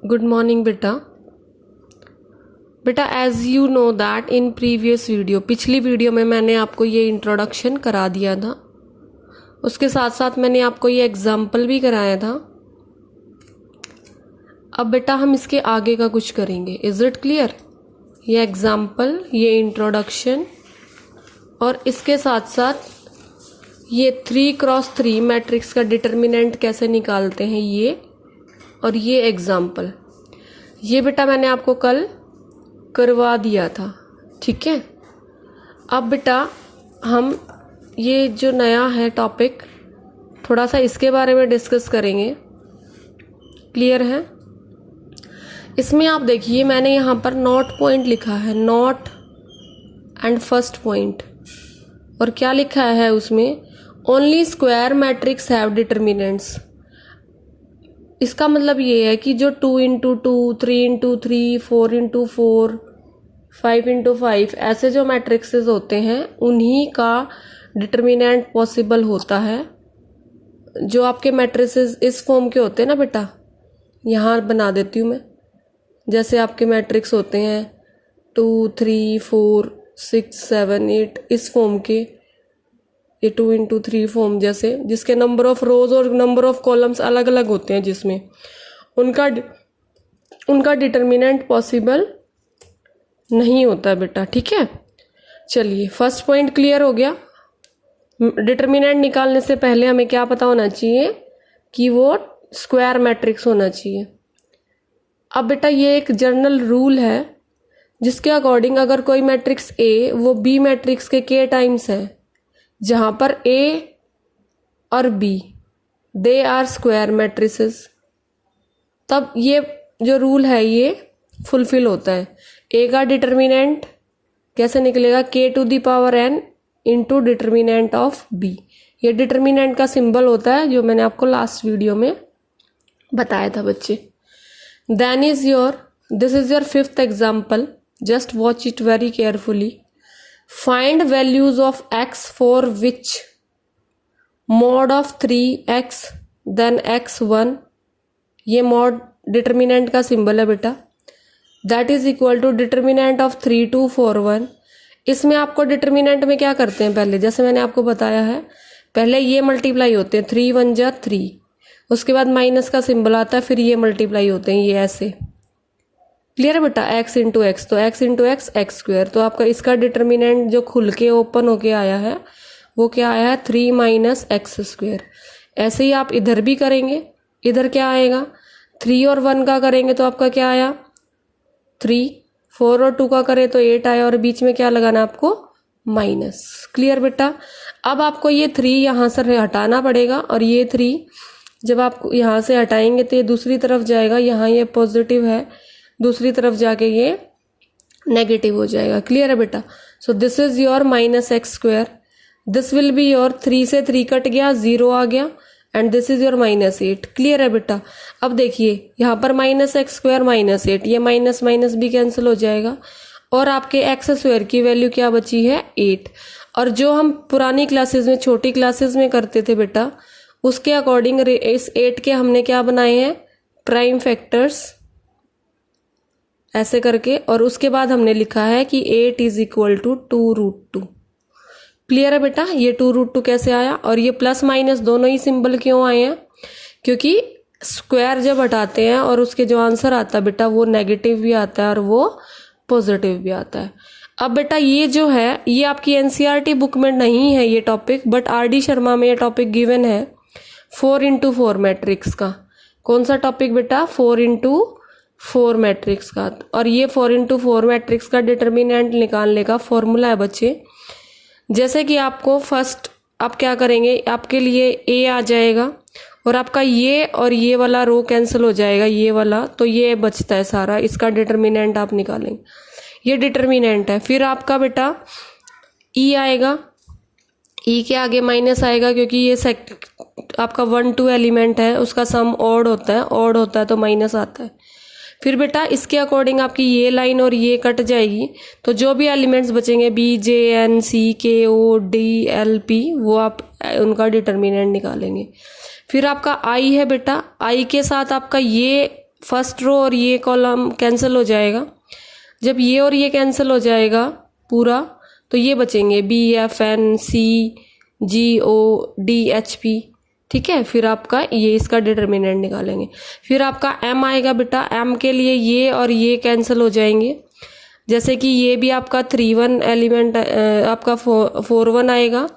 Good morning बेटा। बेटा as you know that in previous video, पिछली वीडियो में मैंने आपको ये इंट्रोडक्शन करा दिया था। उसके साथ साथ मैंने आपको ये एग्जाम्पल भी कराया था। अब बेटा हम इसके आगे का कुछ करेंगे। Is it clear? ये एग्जाम्पल, ये इंट्रोडक्शन और इसके साथ साथ ये 3x3 मैट्रिक्स का डिटर्मिनेंट कैसे निकालते हैं ये, और ये एग्जाम्पल, ये बेटा मैंने आपको कल करवा दिया था। ठीक है, अब बेटा हम ये जो नया है टॉपिक, थोड़ा सा इसके बारे में डिस्कस करेंगे। क्लियर है? इसमें आप देखिए मैंने यहाँ पर नॉट पॉइंट लिखा है, नॉट एंड फर्स्ट पॉइंट, और क्या लिखा है उसमें, only square matrix have determinants. इसका मतलब ये है कि जो 2 इंटू 2, 3 इंटू 3, 4 इंटू 4, 5 इंटू 5 ऐसे जो मैट्रिक्सेस होते हैं उन्हीं का डिटर्मिनेंट पॉसिबल होता है। जो आपके मैट्रिसेस इस फॉर्म के होते हैं ना बेटा, यहाँ बना देती हूँ मैं, जैसे आपके मैट्रिक्स होते हैं 2, 3, 4, 6, 7, 8 इस फॉर्म के, ये 2 इंटू 3 फॉर्म जैसे, जिसके नंबर ऑफ रोज और नंबर ऑफ कॉलम्स अलग अलग होते हैं, जिसमें उनका डिटर्मिनेंट पॉसिबल नहीं होता है बेटा। ठीक है, चलिए फर्स्ट पॉइंट क्लियर हो गया। डिटर्मिनेंट निकालने से पहले हमें क्या पता होना चाहिए कि वो स्क्वायर मैट्रिक्स होना चाहिए। अब बेटा ये एक जनरल रूल है जिसके अकॉर्डिंग अगर कोई मैट्रिक्स ए वो बी मैट्रिक्स के टाइम्स है, जहां पर ए और B they are square matrices, तब ये जो रूल है ये फुलफिल होता है। ए का डिटर्मिनेंट कैसे निकलेगा, K to the power n into determinant of B. ये डिटर्मिनेंट का सिंबल होता है जो मैंने आपको लास्ट वीडियो में बताया था बच्चे। Then this is your fifth example, just watch it very carefully. Find values of x for which mod of 3x then x1, ये mod डिटर्मिनेंट का सिंबल है बेटा, that is equal to determinant of 3, 2, 4, 1। इसमें आपको determinant में क्या करते हैं, पहले जैसे मैंने आपको बताया है, पहले ये मल्टीप्लाई होते हैं, 3 1 जा 3, उसके बाद माइनस का सिंबल आता है, फिर ये मल्टीप्लाई होते हैं, ये ऐसे। क्लियर है बेटा? x इंटू एक्स, तो x into x x square, तो आपका इसका डिटर्मिनेंट जो खुल के ओपन होके आया है वो क्या आया है, 3 माइनस एक्स स्क्वायर। ऐसे ही आप इधर भी करेंगे, इधर क्या आएगा, 3 और 1 का करेंगे तो आपका क्या आया 3, 4 और 2 का करें तो 8 आया, और बीच में क्या लगाना आपको, माइनस। क्लियर बेटा? अब आपको ये 3 यहाँ से हटाना पड़ेगा, और ये 3 जब आप यहाँ से हटाएंगे तो ये दूसरी तरफ जाएगा, यहाँ ये पॉजिटिव है, दूसरी तरफ जाके ये नेगेटिव हो जाएगा। क्लियर है बेटा? So this is your minus x square, this will be your 3 से 3 कट गया, 0 आ गया, and this is your -8। Clear है बेटा? अब देखिए यहाँ पर माइनस एक्स स्क्वायर -8, ये माइनस माइनस भी कैंसिल हो जाएगा, और आपके एक्स स्क्वायर की वैल्यू क्या बची है, 8। और जो हम पुरानी क्लासेस में, छोटी क्लासेस में करते थे बेटा, उसके अकॉर्डिंग इस 8 के हमने क्या बनाए हैं, प्राइम फैक्टर्स ऐसे करके, और उसके बाद हमने लिखा है कि 8 इज इक्वल टू 2√2। क्लियर है बेटा? ये 2√2 कैसे आया, और ये प्लस माइनस दोनों ही सिंबल क्यों आए हैं, क्योंकि स्क्वायर जब हटाते हैं और उसके जो आंसर आता है बेटा वो नेगेटिव भी आता है और वो पॉजिटिव भी आता है। अब बेटा ये जो है ये आपकी एनसीईआरटी बुक में नहीं है ये टॉपिक, बट आरडी शर्मा में ये टॉपिक गिवन है 4 इंटू 4 मैट्रिक्स का। कौन सा टॉपिक बेटा, 4 इंटू 4 मैट्रिक्स का। और ये 4 इंटू 4 मैट्रिक्स का डिटर्मिनेंट निकालने का फॉर्मूला है बच्चे। जैसे कि आपको फर्स्ट आप क्या करेंगे, आपके लिए ए आ जाएगा, और आपका ये और ये वाला रो कैंसिल हो जाएगा, ये वाला, तो ये बचता है सारा, इसका डिटर्मिनेंट आप निकालेंगे, ये डिटर्मिनेंट है। फिर आपका बेटा ई आएगा, ई के आगे माइनस आएगा, क्योंकि ये आपका 1 2 एलिमेंट है, उसका सम ऑड होता है तो माइनस आता है। फिर बेटा इसके अकॉर्डिंग आपकी ये लाइन और ये कट जाएगी, तो जो भी एलिमेंट्स बचेंगे बी, जे, एन, सी, के, ओ, डी, एल, पी, वो आप उनका डिटर्मिनेंट निकालेंगे। फिर आपका आई है बेटा, आई के साथ आपका ये फर्स्ट रो और ये कॉलम कैंसिल हो जाएगा। जब ये और ये कैंसिल हो जाएगा पूरा, तो ये बचेंगे BFNCGODHP, ठीक है। फिर आपका ये इसका डिटर्मिनेंट निकालेंगे। फिर आपका M आएगा बेटा, M के लिए ये और ये कैंसिल हो जाएंगे। जैसे कि ये भी आपका 3 1 एलिमेंट आपका 4 1 आएगा।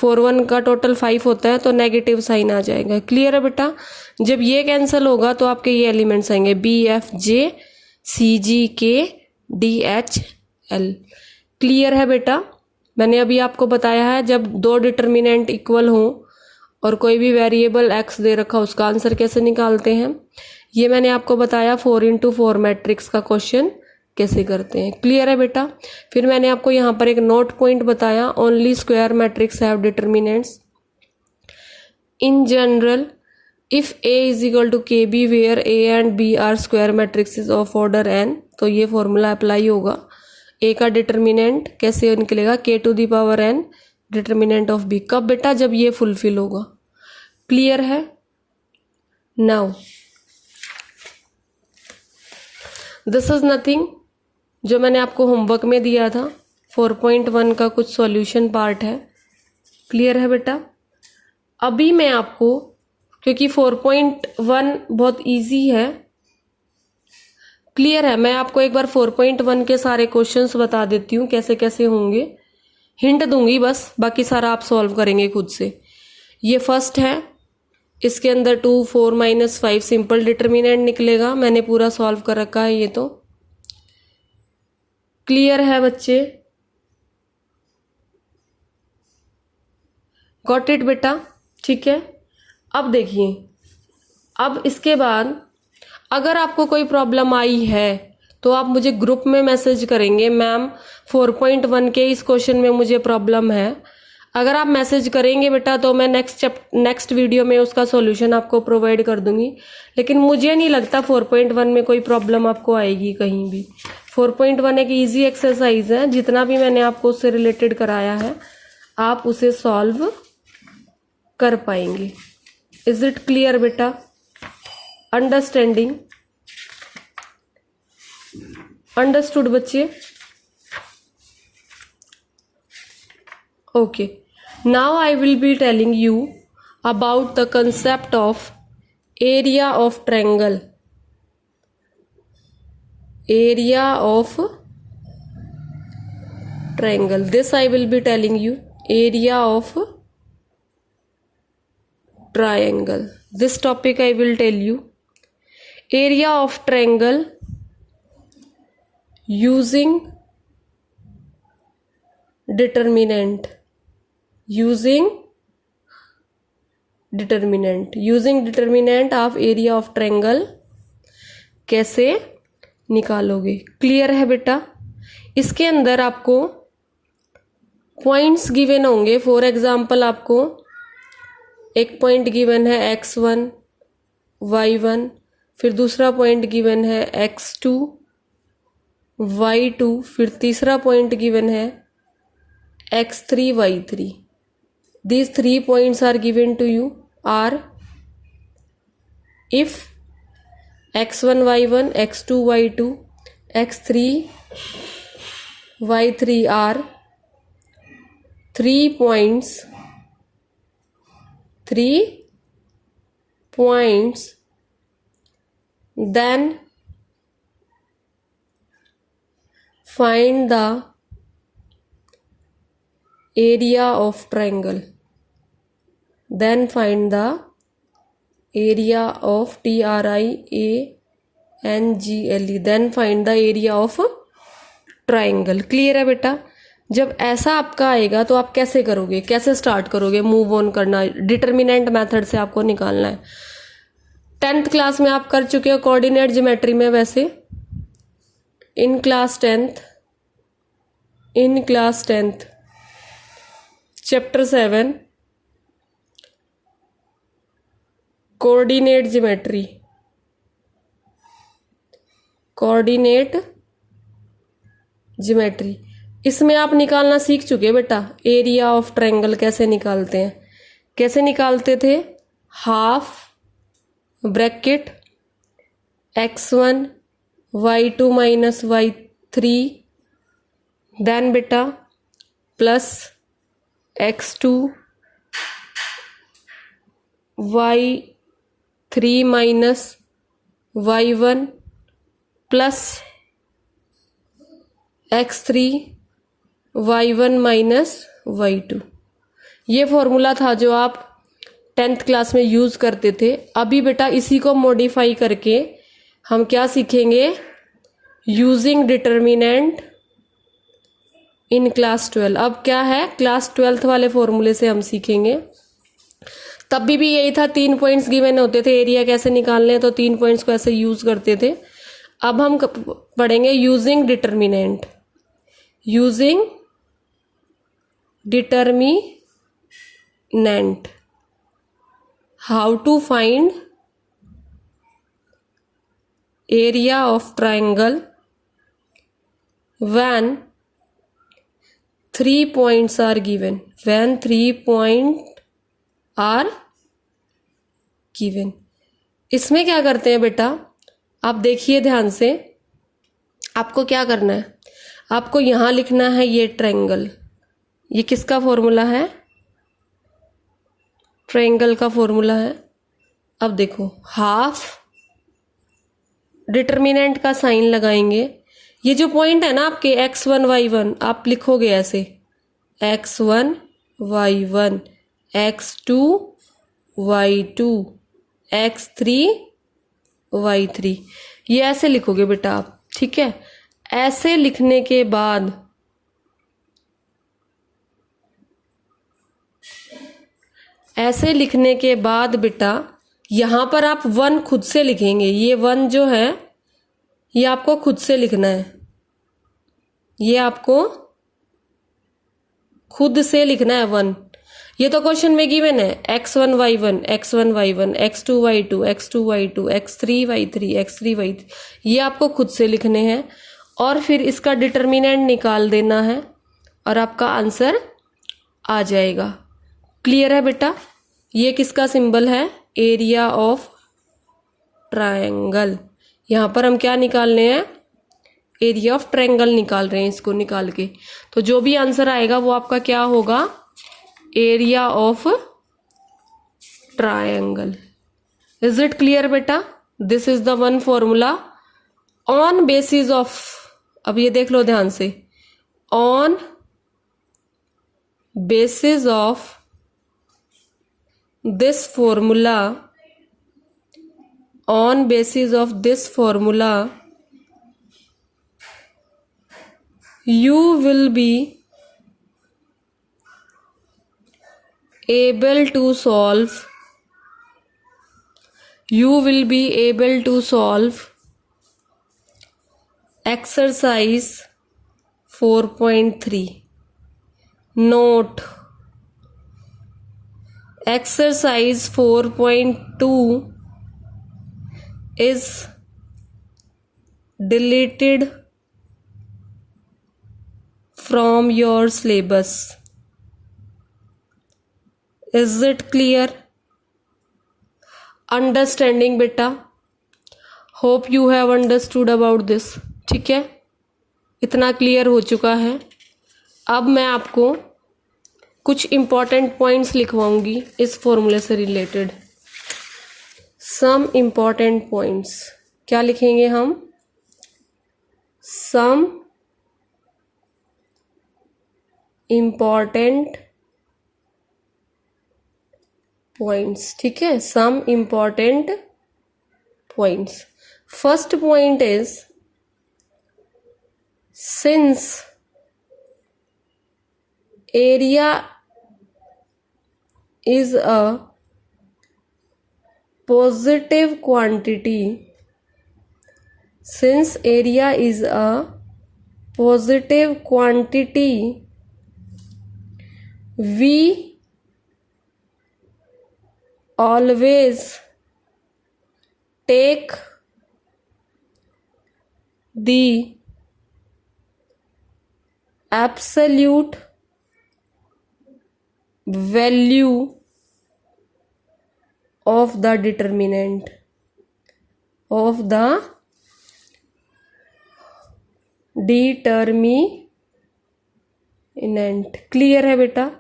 4 1 का टोटल 5 होता है, तो नेगेटिव साइन आ जाएगा। क्लियर है बेटा। जब ये कैंसिल होगा तो आपके ये एलिमेंट्स आएंगे BFJCGKDHL। क्लियर है बेटा। मैंने अभी आपको बताया है जब दो डिटर्मिनेंट इक्वल हों और कोई भी वेरिएबल x दे रखा उसका आंसर कैसे निकालते हैं, ये मैंने आपको बताया 4x4 मैट्रिक्स का क्वेश्चन कैसे करते हैं। क्लियर है बेटा। फिर मैंने आपको यहाँ पर एक नोट पॉइंट बताया, only square matrix have determinants in general if A is equal to KB where A and B are square matrices of order n। तो ये फॉर्मूला अप्लाई होगा। A का डिटर्मिनेंट कैसे निकलेगा, K⁴n डिटर्मिनेंट ऑफ B। कब बेटा, जब ये फुलफिल होगा। क्लियर है। नाउ दिस इज नथिंग, जो मैंने आपको होमवर्क में दिया था 4.1 का कुछ सॉल्यूशन पार्ट है। क्लियर है बेटा। अभी मैं आपको, क्योंकि 4.1 बहुत इजी है, क्लियर है, मैं आपको एक बार 4.1 के सारे क्वेश्चंस बता देती हूँ कैसे कैसे होंगे। हिंट दूंगी बस, बाकी सारा आप सॉल्व करेंगे खुद से। ये फर्स्ट है, इसके अंदर 2 4 -5 सिंपल डिटर्मिनेंट निकलेगा। मैंने पूरा सॉल्व कर रखा है ये तो। क्लियर है बच्चे। गॉट इट बेटा। ठीक है। अब देखिए, अब इसके बाद अगर आपको कोई प्रॉब्लम आई है तो आप मुझे ग्रुप में मैसेज करेंगे, मैम 4.1 के इस क्वेश्चन में मुझे प्रॉब्लम है। अगर आप मैसेज करेंगे बेटा तो मैं नेक्स्ट वीडियो में उसका सॉल्यूशन आपको प्रोवाइड कर दूंगी। लेकिन मुझे नहीं लगता 4.1 में कोई प्रॉब्लम आपको आएगी कहीं भी। 4.1 एक इजी एक्सरसाइज है, जितना भी मैंने आपको उससे रिलेटेड कराया है आप उसे सॉल्व कर पाएंगे। इज इट क्लियर बेटा? अंडरस्टैंडिंग? अंडरस्टूड बच्चे? Okay, now I will be telling you about the concept of area of triangle. Area of triangle. This I will be telling you. Area of triangle. This topic I will tell you. Area of triangle using determinant. Using determinant of area of triangle कैसे निकालोगे? Clear है बेटा? इसके अंदर आपको points given होंगे। For example आपको एक पॉइंट गिवन है x1 y1, फिर दूसरा पॉइंट गिवन है x2 y2, फिर तीसरा पॉइंट गिवन है x3 y3. These 3 points are given to you are if x1 y1, x2 y2, x3 y3 are 3 points, then find the area of triangle. Then find the area of triangle. Then find the area of triangle. Clear है बेटा? जब ऐसा आपका आएगा तो आप कैसे करोगे, कैसे स्टार्ट करोगे मूव ऑन करना? डिटर्मिनेंट मेथड से आपको निकालना है। 10th क्लास में आप कर चुके हो कोऑर्डिनेट ज्योमेट्री में। वैसे in class 10th chapter 7 coordinate geometry, इसमें आप निकालना सीख चुके बेटा। एरिया ऑफ ट्रायंगल कैसे निकालते हैं? कैसे निकालते थे? Half bracket x1 y2 minus y3, then बेटा plus x2 y3 minus y1 plus x3 y1 minus y2। ये फॉर्मूला था जो आप 10th क्लास में यूज करते थे। अभी बेटा इसी को मॉडिफाई करके हम क्या सीखेंगे, यूजिंग डिटर्मिनेंट इन क्लास 12। अब क्या है, क्लास 12th वाले फॉर्मूले से हम सीखेंगे। तब भी यही था, 3 पॉइंट्स गिवन होते थे, एरिया कैसे निकालने हैं तो 3 पॉइंट्स को ऐसे यूज करते थे। अब हम पढ़ेंगे using determinant, using determinant, how to find area of triangle when 3 points are given, when 3 points are given। इसमें क्या करते हैं बेटा, आप देखिए ध्यान से, आपको क्या करना है, आपको यहां लिखना है ये ट्रायंगल। ये किसका फॉर्मूला है, ट्रायंगल का फॉर्मूला है। अब देखो हाफ, डिटर्मिनेंट का साइन लगाएंगे। ये जो पॉइंट है ना आपके x1 y1, आप लिखोगे ऐसे x1 y1, x2 y2, x3 y3, ये ऐसे लिखोगे बेटा आप, ठीक है। ऐसे लिखने के बाद बेटा यहां पर आप 1 खुद से लिखेंगे। ये 1 जो है ये आपको खुद से लिखना है, ये आपको खुद से लिखना है 1। ये तो क्वेश्चन में गिवन है x1 y1, x1 y1, x2 y2, x2 y2, x3 y3, x3 y3, ये आपको खुद से लिखने हैं और फिर इसका डिटर्मिनेंट निकाल देना है और आपका आंसर आ जाएगा। क्लियर है बेटा। ये किसका सिंबल है, एरिया ऑफ ट्रायंगल। यहां पर हम क्या निकालने हैं, एरिया ऑफ ट्रायंगल निकाल रहे हैं। इसको निकाल के तो जो भी आंसर आएगा वो आपका क्या होगा, area of triangle. Is it clear बेटा। This is the one formula on basis of, अब ये देख लो ध्यान से, on basis of this formula, on basis of this formula you will be able to solve exercise 4.3। note, exercise 4.2 is deleted from your syllabus। Is it clear? Understanding बेटा, hope you have understood about this। ठीक है, इतना clear हो चुका है। अब मैं आपको कुछ इंपॉर्टेंट पॉइंट्स लिखवाऊंगी इस फॉर्मूले से रिलेटेड। सम इम्पॉर्टेंट पॉइंट्स, क्या लिखेंगे हम, सम इम्पॉर्टेंट पॉइंट्स। ठीक है, some important points. First point is, since area is a positive quantity, since area is a positive quantity, we always take the absolute value of the determinant। Of the determinant. Clear है बेटा?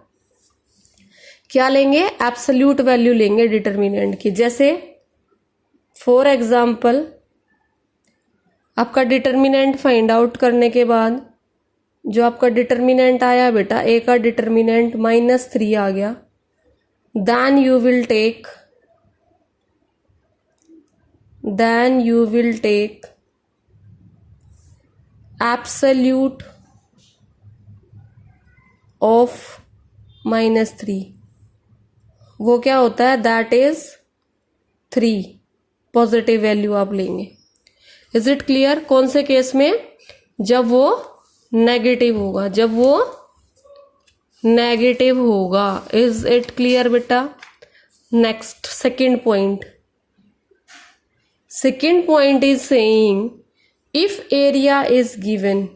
क्या लेंगे? Absolute value लेंगे determinant की। जैसे for example आपका determinant find out करने के बाद जो आपका डिटर्मिनेंट आया बेटा, ए का डिटर्मिनेंट -3 आ गया, then you will take absolute of -3। वो क्या होता है? That is 3। पॉजिटिव वैल्यू आप लेंगे। Is it clear? कौन से केस में? जब वो नेगेटिव होगा, जब वो नेगेटिव होगा। इज इट क्लियर बेटा? Next second point. Second point is saying if area is given,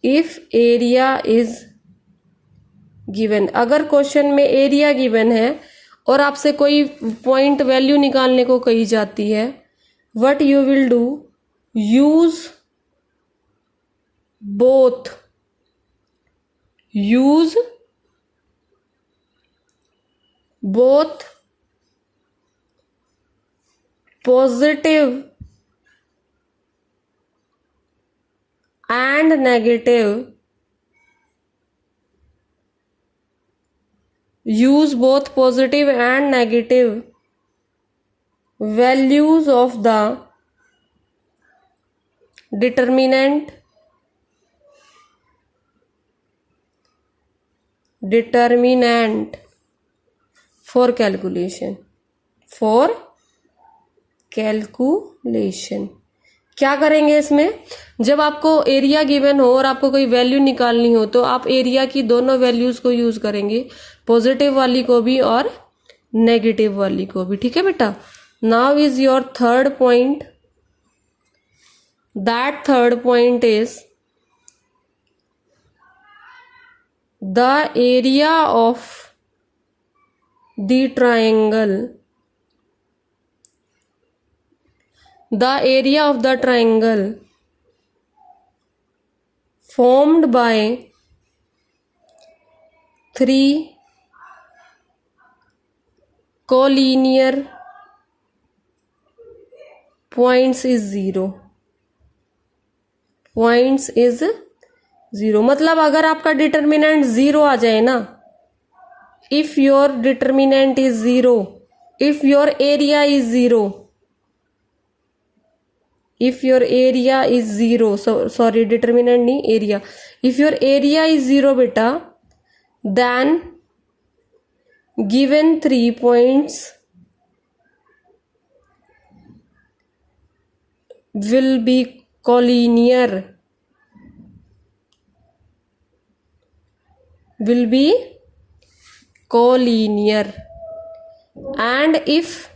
if area is given, अगर क्वेश्चन में एरिया गिवन है और आपसे कोई पॉइंट वैल्यू निकालने को कही जाती है, what you will do? use both positive and negative, use both positive and negative values of the determinant for calculation, क्या करेंगे इसमें? जब आपको एरिया गिवन हो और आपको कोई वैल्यू निकालनी हो तो आप एरिया की दोनों वैल्यूज को यूज करेंगे, पॉजिटिव वाली को भी और नेगेटिव वाली को भी। ठीक है बेटा? Now is your third point. That third point is the area of the triangle. The area of the triangle formed by 3 collinear points is 0. मतलब अगर आपका डिटर्मिनेंट 0 आ जाए ना, if your determinant is 0, if your area is 0, if your area is 0, sorry determinant नहीं, area, if your area is 0 बेटा, then given 3 points will be collinear, and if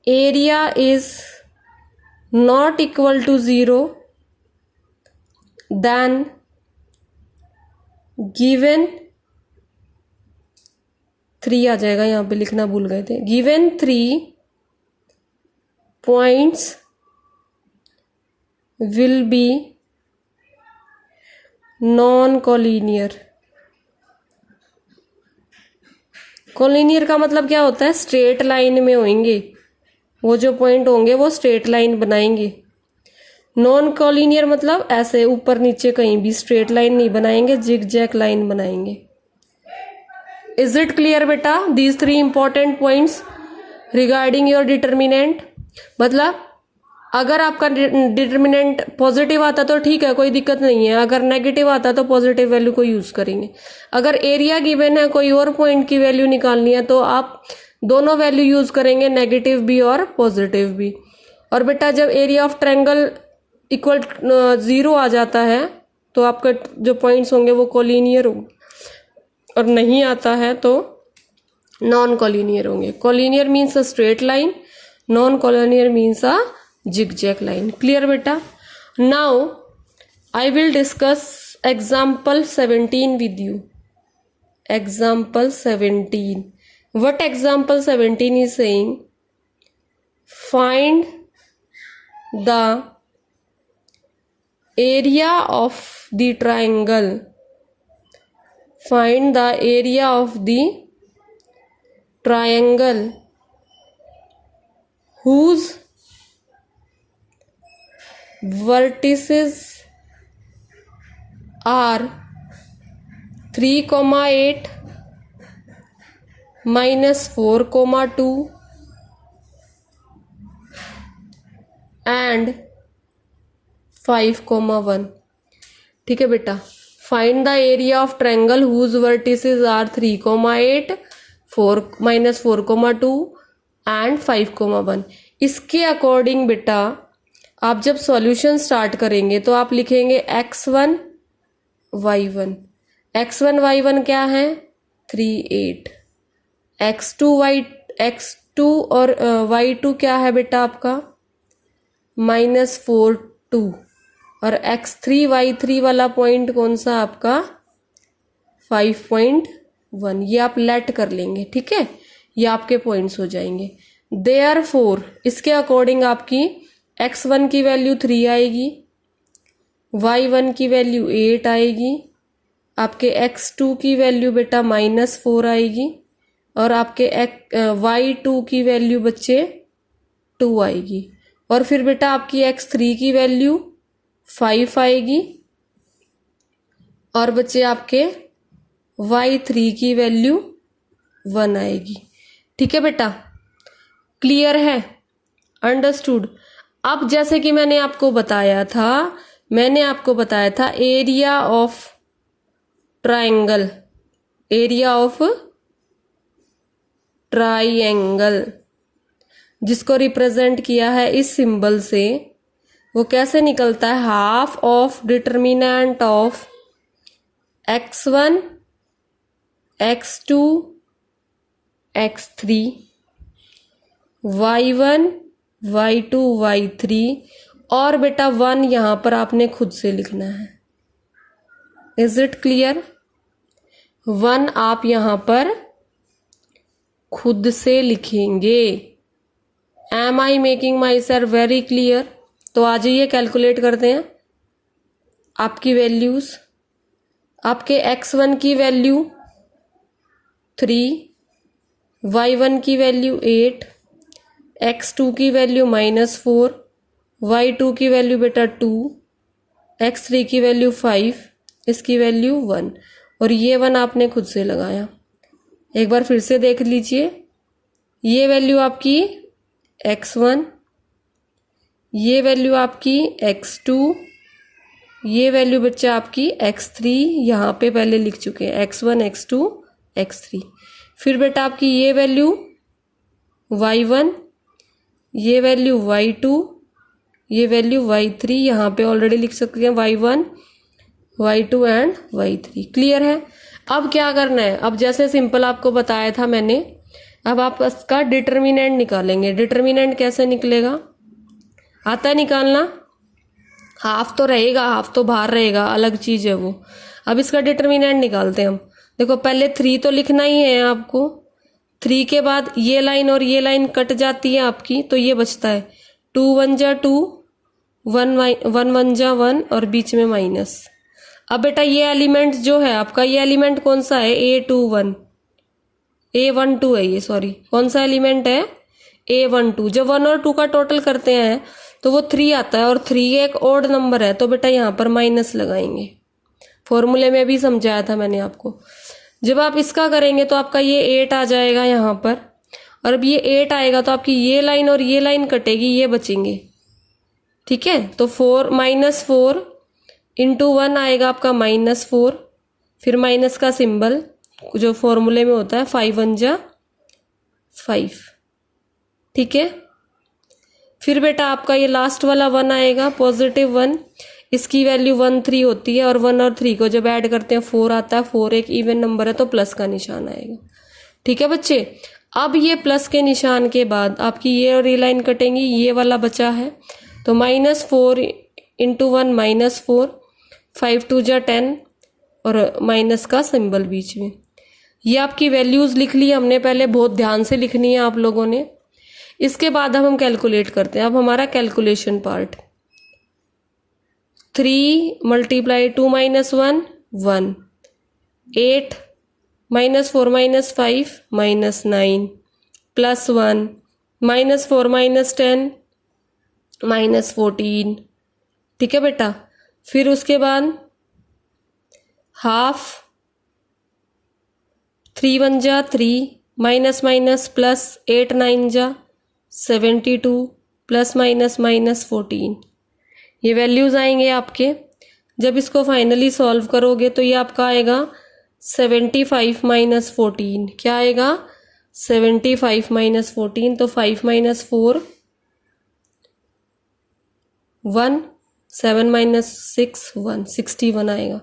area is not equal to 0, then given 3 आ जाएगा, यहाँ पे लिखना भूल गए थे, given 3 points will be non-collinear। Collinear का मतलब क्या होता है? स्ट्रेट लाइन में होंगे, वो जो पॉइंट होंगे वो स्ट्रेट लाइन बनाएंगे। नॉन कॉलिनियर मतलब ऐसे ऊपर नीचे कहीं भी स्ट्रेट लाइन नहीं बनाएंगे, जिग जैग लाइन बनाएंगे। इज इट क्लियर बेटा? These 3 important points regarding your determinant. मतलब अगर आपका डिटर्मिनेंट पॉजिटिव आता तो ठीक है, कोई दिक्कत नहीं है, अगर नेगेटिव आता तो पॉजिटिव वैल्यू को यूज करेंगे। अगर एरिया गिवन है, कोई और पॉइंट की वैल्यू निकालनी है तो आप दोनों वैल्यू यूज करेंगे, नेगेटिव भी और पॉजिटिव भी। और बेटा जब एरिया ऑफ ट्रायंगल इक्वल 0 आ जाता है तो आपका जो पॉइंट्स होंगे वो कोलिनियर होंगे, और नहीं आता है तो नॉन कोलिनियर होंगे। Collinear means a straight line, non collinear means a zigzag line. Clear beta? Now I will discuss example 17 with you. Example 17. What example 17 is saying? Find the area of the triangle, find the area of the triangle whose vertices are 3,8 minus 4,2 and 5,1। ठीक है बेटा, find the area of triangle whose vertices are 3,8 4 minus 4,2 and 5,1। इसके according बेटा आप जब solution start करेंगे तो आप लिखेंगे x1 y1। x1 y1 क्या है 3,8, x2 और y2 क्या है बेटा आपका -4,2 और x3 y3 वाला पॉइंट कौन सा आपका 5,1। ये आप लेट कर लेंगे, ठीक है, ये आपके पॉइंट्स हो जाएंगे। देयरफॉर इसके अकॉर्डिंग आपकी x1 की वैल्यू 3 आएगी, y1 की वैल्यू 8 आएगी, आपके x2 की वैल्यू बेटा -4 आएगी और आपके y2 की वैल्यू बच्चे 2 आएगी और फिर बेटा आपकी x3 की वैल्यू 5 आएगी और बच्चे आपके y3 की वैल्यू 1 आएगी। ठीक है बेटा, क्लियर है, अंडरस्टूड। अब जैसे कि मैंने आपको बताया था area of triangle, area of triangle जिसको रिप्रेजेंट किया है इस सिंबल से, वो कैसे निकलता है, half of determinant of x1 x2 x3 y1 y2 y3 और बेटा 1 यहां पर आपने खुद से लिखना है। Is it clear? 1 आप यहां पर खुद से लिखेंगे। Am I making myself very clear? तो आ जाइए कैलकुलेट करते हैं आपकी वैल्यूज। आपके x1 की वैल्यू 3, y1 की वैल्यू 8, x2 की वैल्यू -4, y2 की वैल्यू बेटा 2, x3 की वैल्यू 5, इसकी वैल्यू 1 और ये 1 आपने खुद से लगाया। एक बार फिर से देख लीजिए, ये वैल्यू आपकी x1, ये वैल्यू आपकी x2, ये वैल्यू बच्चा आपकी x3 यहाँ पे पहले लिख चुके हैं, x1 x2 x3। फिर बेटा आपकी ये वैल्यू y1, ये वैल्यू y2, ये वैल्यू y3 यहाँ पे ऑलरेडी लिख सकते हैं, y1 y2 and y3। Clear है? अब क्या करना है, अब जैसे सिंपल आपको बताया था मैंने, अब आप इसका डिटर्मिनेंट निकालेंगे। डिटर्मिनेंट कैसे निकलेगा, आता है निकालना? हाफ तो रहेगा, हाफ तो बाहर रहेगा, अलग चीज है वो। अब इसका डिटर्मिनेंट निकालते हैं हम। देखो पहले 3 तो लिखना ही है आपको, 3 के बाद ये लाइन और ये लाइन कट जाती है आपकी, तो ये बचता है 2 1 जा 2, 1 1 जा 1 और बीच में माइनस। अब बेटा ये एलिमेंट जो है आपका, ये एलिमेंट कौन सा है, A12 है ये, सॉरी कौन सा एलिमेंट है, A12। जब 1 और 2 का टोटल करते हैं तो वो 3 आता है और 3 एक ऑड नंबर है, तो बेटा यहाँ पर माइनस लगाएंगे। फॉर्मूले में भी समझाया था मैंने आपको। जब आप इसका करेंगे तो आपका ये 8 आ जाएगा यहाँ पर, और अब ये 8 आएगा तो आपकी ये लाइन और ये लाइन कटेगी, ये बचेंगे। ठीक है, तो 4 -4 इंटू 1 आएगा आपका -4, फिर माइनस का सिंबल जो फॉर्मूले में होता है 5 1 जा 5। ठीक है, फिर बेटा आपका ये लास्ट वाला 1 आएगा, +1, इसकी वैल्यू 1 3 होती है और 1 और 3 को जब ऐड करते हैं 4 आता है। 4 एक इवन नंबर है तो प्लस का निशान आएगा। ठीक है बच्चे, अब ये प्लस के निशान के बाद आपकी ये और ये लाइन कटेंगी, ये वाला बचा है तो -4 इंटू 1 -4, 5 2 जा 10 और माइनस का सिंबल बीच में। ये आपकी वैल्यूज लिख ली हमने, पहले बहुत ध्यान से लिखनी है आप लोगों ने। इसके बाद अब हम कैलकुलेट करते हैं। अब हमारा कैलकुलेशन पार्ट, 3 × 2 - 1 1, 8 - 4 - 5 -9 +1 -4 - 10 -14। ठीक है बेटा। फिर उसके बाद half, 3 × 1 = 3 minus minus plus 8 × 9 = 72 plus minus minus 14। ये वैल्यूज आएंगे आपके। जब इसको फाइनली सॉल्व करोगे तो ये आपका आएगा 75 - 14। क्या आएगा? 75 - 14। तो 5 - 4 1, 7 - 6 1, 61 आएगा।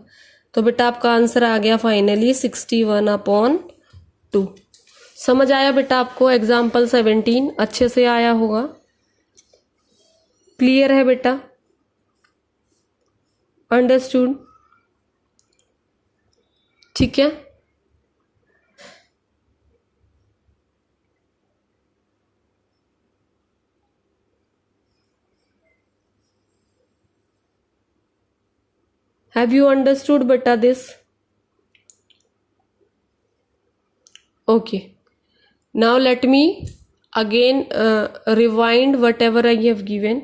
तो बेटा आपका आंसर आ गया फाइनली 61/2। समझ आया बेटा आपको? एग्जाम्पल 17 अच्छे से आया होगा। क्लियर है बेटा? अंडरस्टूड? ठीक है। Have you understood beta this? Okay. Now let me again rewind whatever I have given.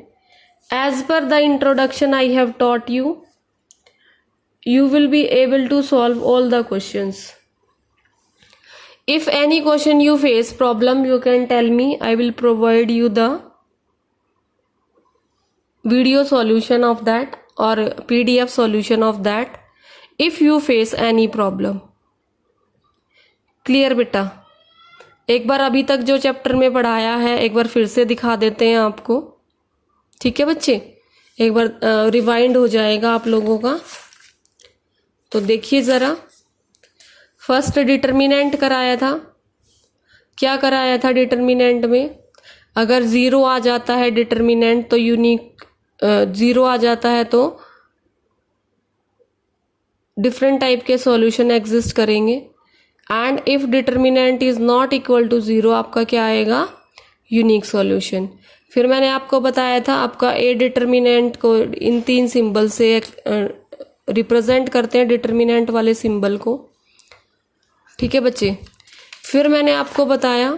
As per the introduction I have taught you, you will be able to solve all the questions. If any question you face problem, you can tell me. I will provide you the video solution of that or PDF solution of that if you face any problem. Clear बेटा? एक बार अभी तक जो chapter में पढ़ाया है एक बार फिर से दिखा देते हैं आपको। ठीक है बच्चे? एक बार रिवाइंड हो जाएगा आप लोगों का। तो देखिए ज़रा, फर्स्ट डिटर्मिनेंट कराया था। क्या कराया था डिटर्मिनेंट में? अगर 0 आ जाता है डिटर्मिनेंट तो यूनिक, 0 आ जाता है तो डिफरेंट टाइप के सॉल्यूशन एग्जिस्ट करेंगे। And if determinant is not equal to 0 आपका क्या आएगा? Unique solution. फिर मैंने आपको बताया था आपका ए डिटर्मिनेंट को इन 3 सिंबल से रिप्रेजेंट करते हैं, डिटर्मिनेंट वाले सिंबल को। ठीक है बच्चे? फिर मैंने आपको बताया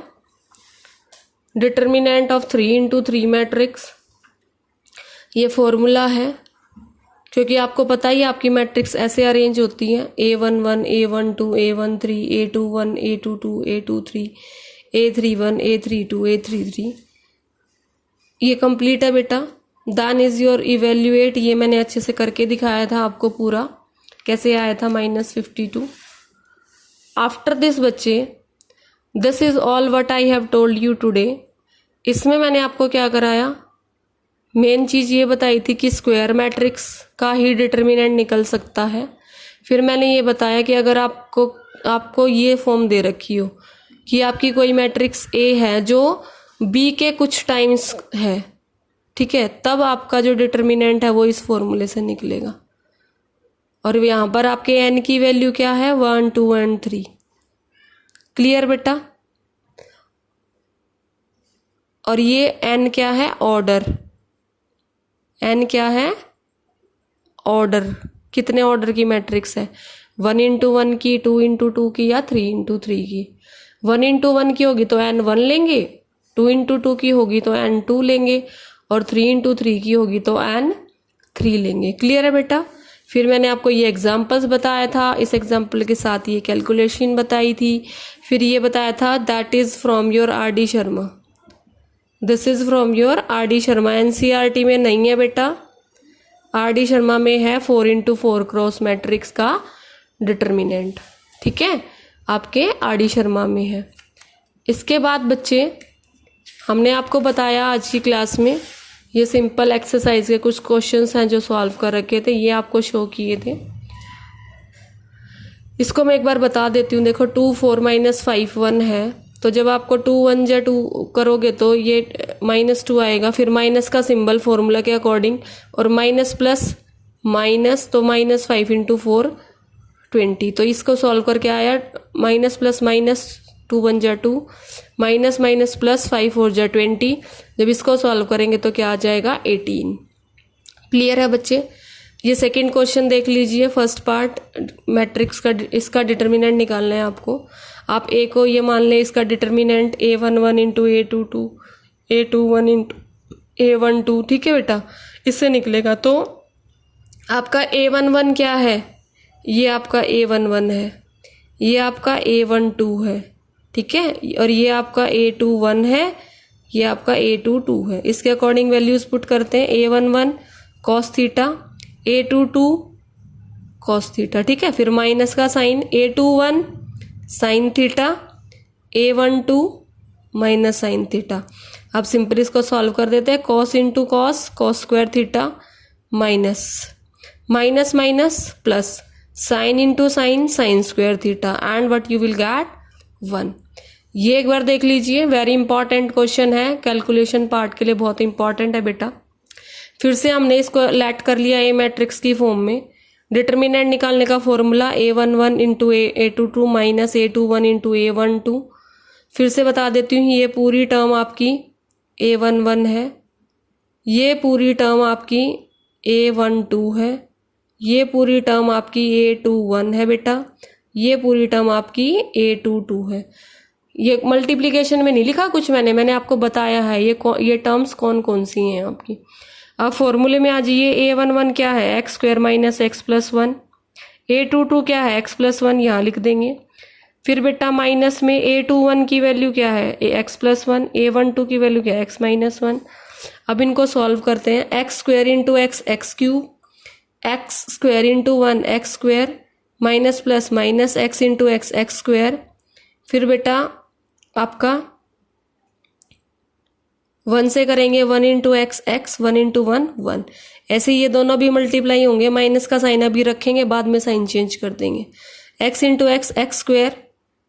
डिटर्मिनेंट ऑफ 3 × 3 मैट्रिक्स। ये फॉर्मूला है, क्योंकि आपको पता ही आपकी मैट्रिक्स ऐसे अरेंज होती हैं A11 A12 A13 A21 A22 A23 A31 A32 A33। ये कंप्लीट है बेटा। देन इज योर इवेल्युएट, ये मैंने अच्छे से करके दिखाया था आपको पूरा कैसे आया था -52। आफ्टर दिस बच्चे, this is all what I have told you today. इसमें मैंने आपको क्या कराया? मेन चीज़ ये बताई थी कि स्क्वायर मैट्रिक्स का ही डिटर्मिनेंट निकल सकता है। फिर मैंने ये बताया कि अगर आपको ये फॉर्म दे रखी हो कि आपकी कोई मैट्रिक्स ए है जो बी के कुछ टाइम्स है, ठीक है, तब आपका जो डिटर्मिनेंट है वो इस फॉर्मूले से निकलेगा। और यहाँ पर आपके एन की वैल्यू क्या है? 1 2 एंड 3। क्लियर बेटा? और ये एन क्या है? ऑर्डर। एन क्या है? ऑर्डर। कितने ऑर्डर की मैट्रिक्स है? 1 × 1 की, 2 × 2 की या 3 × 3 की। 1 × 1 की होगी तो n 1 लेंगे, 2 × 2 की होगी तो n 2 लेंगे, और 3 × 3 की होगी तो n 3 लेंगे। क्लियर है बेटा? फिर मैंने आपको ये एग्जाम्पल्स बताया था, इस एग्जाम्पल के साथ ये कैलकुलेशन बताई थी। फिर ये बताया था that is from your R.D. Sharma. This is from your R.D. Sharma. NCERT में नहीं है बेटा, R.D. शर्मा में है 4 × 4 क्रॉस मैट्रिक्स का डिटर्मिनेंट। ठीक है, आपके R.D. शर्मा में है। इसके बाद बच्चे हमने आपको बताया आज की क्लास में ये सिंपल एक्सरसाइज के कुछ क्वेश्चंस हैं जो सॉल्व कर रखे थे, ये आपको शो किए थे। इसको मैं एक बार बता देती हूँ। देखो 2 4 - 5 1 है, तो जब आपको 2 1 × 2 करोगे तो ये -2 आएगा। फिर माइनस का सिंबल फॉर्मूला के अकॉर्डिंग, और माइनस प्लस माइनस, तो -5 × 4 20। तो इसको सॉल्व करके आया माइनस प्लस माइनस 2 1 जा 2, माइनस माइनस प्लस 5 4 जा 20। जब इसको सॉल्व करेंगे तो क्या आ जाएगा 18। क्लियर है बच्चे। ये सेकंड क्वेश्चन देख लीजिए, फर्स्ट पार्ट मैट्रिक्स का, इसका डिटर्मिनेंट निकालना है आपको। आप ए को ये मान लें इसका determinant A11 into A22, A21 into A12, ठीक है बेटा, इससे निकलेगा। तो आपका A11 क्या है, ये आपका A11 है, ये आपका A12 है, ठीक है, और ये आपका A21 है, ये आपका A22 है। इसके अकॉर्डिंग वैल्यूज पुट करते हैं। A11 cos theta, A22 cos theta, ठीक है। फिर माइनस का sign, A21 sine theta, A12 minus sine theta. अब सिंपल इसको सॉल्व कर देते हैं। Cos into cos, cos square theta, minus minus minus plus, sine into sine, sine square theta, and what you will get 1। ये एक बार देख लीजिए, वेरी इंपॉर्टेंट क्वेश्चन है, कैलकुलेशन पार्ट के लिए बहुत इंपॉर्टेंट है बेटा। फिर से हमने इसको लेट कर लिया ए मैट्रिक्स की फॉर्म में। डिटर्मिनेंट निकालने का formula A11 into A22 minus A21 into A12। फिर से बता देती हूँ, ये पूरी टर्म आपकी A11 है, ये पूरी टर्म आपकी A12 है, ये पूरी टर्म आपकी A21 है बेटा, ये पूरी टर्म आपकी A22 है। ये मल्टीप्लिकेशन में नहीं लिखा कुछ मैंने आपको बताया है ये टर्म्स कौन कौन सी हैं आपकी। अब फॉर्मूले में आ जाइए। A11 क्या है, x square minus x plus 1। A22 क्या है, एक्स प्लस 1, यहाँ लिख देंगे। फिर बेटा माइनस में A21 की वैल्यू क्या है, एक्स प्लस 1। A12 की वैल्यू क्या है, एक्स माइनस 1। अब इनको सॉल्व करते हैं। X square into x, x cube, x square into 1 x square, minus plus minus x into x, x square. फिर बेटा आपका 1 से करेंगे 1 इंटू एक्स, एक्स, 1 इंटू 1 1। ऐसे ये दोनों भी मल्टीप्लाई होंगे, माइनस का साइन अभी रखेंगे, बाद में साइन चेंज कर देंगे। X into x, x square,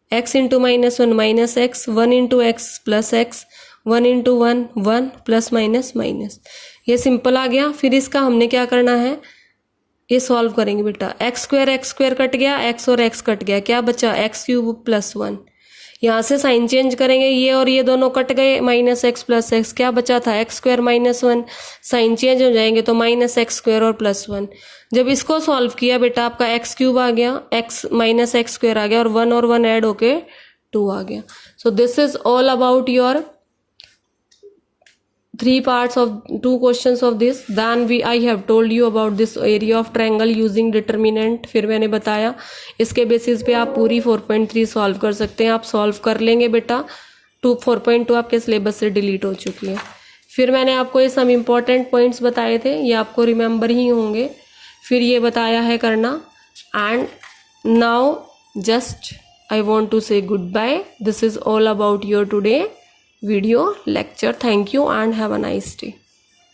x into minus 1 minus x, 1 into x plus x, 1 into 1 1 plus minus minus. ये सिंपल आ गया। फिर इसका हमने क्या करना है, ये सॉल्व करेंगे बेटा। एक्स स्क्वायर कट गया, एक्स और एक्स कट गया, क्या बचा, एक्स क्यूब प्लस 1। यहाँ से साइन चेंज करेंगे, ये और ये दोनों कट गए, माइनस एक्स प्लस एक्स, क्या बचा था, x square minus 1। Sign change हो जाएंगे तो माइनस एक्स स्क्वायर और प्लस 1। जब इसको सॉल्व किया बेटा, आपका एक्स क्यूब आ गया, एक्स माइनस एक्स स्क्वायर आ गया, और 1 ऐड होके 2 आ गया। So this is all about your 3 parts of 2 questions of this. Then I have told you about this area of triangle using determinant. फिर मैंने बताया इसके बेसिस पे आप पूरी 4.3 सॉल्व कर सकते हैं। आप सॉल्व कर लेंगे बेटा। 4.2 आपके सिलेबस से डिलीट हो चुकी है। फिर मैंने आपको ये सम इम्पॉर्टेंट पॉइंट्स बताए थे, ये आपको रिमेंबर ही होंगे। फिर ये बताया है करना। And now just I want to say goodbye. This is all about your today video lecture. Thank you and have a nice day.